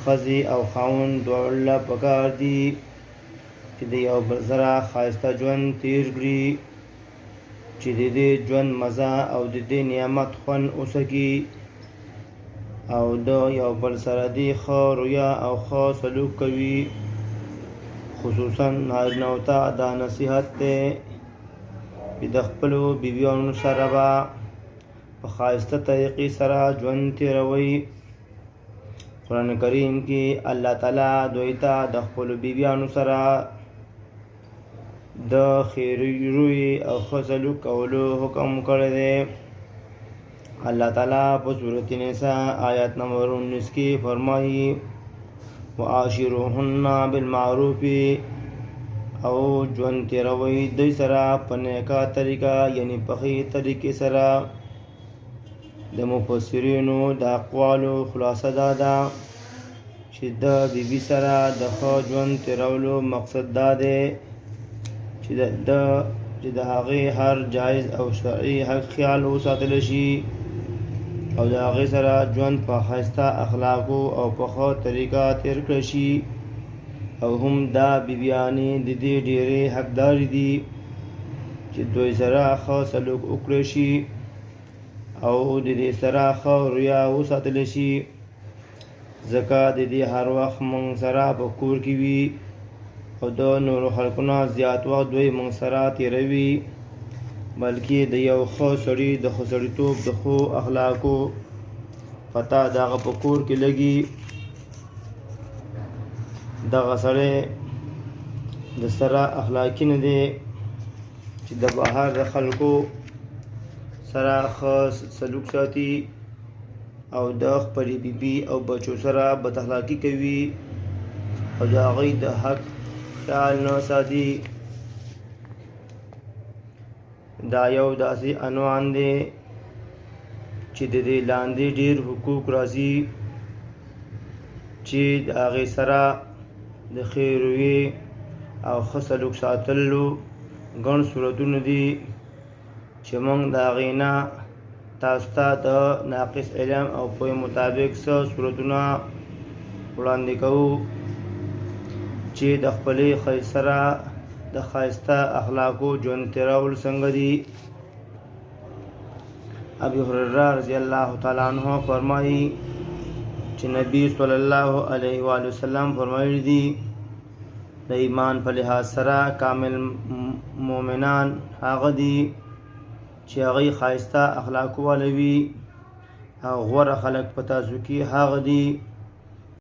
ښځې او خاوند دواړه پکار دي چې د یو بل سره ښایسته ژوند تیر کړي، چې د دې ژوند مزه او د دې نعمت خوند وڅکي او د یو بل سره دې ښه رویه او ښه سلوک کوي. خصوصا نارینه‌و ته دا نصیحت دی چې د خپلو بیبیانو سره به په ښایسته طریقې سره ژوند تیروئ. قرآن کریم کې الله تعالی دوی ته د خپلو بیبیانو سره د خیر روی او ښه سلوک کولو حکم کړی دی. الله تعالی په سورة نساء آیت نمبر 19 کې فرمایي وعاشروهن بالمعروف او ژوند تیروئ دوی سره په نیکه طریقه یعنی په ښې طریقې سره. د مفسرینو د اقوالو خلاصه دا ده چې د بیبي سره د ښه ژوند تیرولو مقصد دا دی چې د هغې هر جایز او شرعي حق خیال وساتل شي او د هغې سره ژوند په ښایسته اخلاقو او په ښه طریقه تیر کړی شي. او هم دا بیبیانې د دې ډېرې حقدارې دي چې دوی سره ښه سلوک وکړی شي او د دې سره ښه رویه وساتل شي، ځکه د دې هر وخت موږ سره په کور کې وي او د نورو خلکو نه زیات وخت دوی موږ سره تیروي، بلکې د یو ښه سړي د ښه سړیتوب د ښو اخلاقو پته د هغه په کور کې لګي. دغه سړی د سره اخلاقي نه دی چې د بهر د خلکو سره ښه سلوک ساتي او د خپلې بیبي او بچو سره بد اخلاقي کوي او د هغوی د حق خیال نه ساتي. دا یو داسې عنوان دی چې د دې لاندې ډېر حقوق راځي چې د هغې سره د ښې رویې او ښه سلوک ساتلو ګڼ صورتونه دي چې موږ د هغې نه تاسو ته د ناقص علم او پوهې مطابق څه صورتونه وړاندې کوو چې د خپلې ښځې سره د ښایسته اخلاقو ژوند تیرول څنګه دي. ابي هريره رضی الله تعالی عنہ فرمایي چې نبی صلی الله علیه و وسلم فرمایلی دي د ایمان په لحاظ سره کامل مؤمنان هغه دي چې هغوی ښایسته اخلاقو والا وي او غوره خلک په تاسو کې هغه دي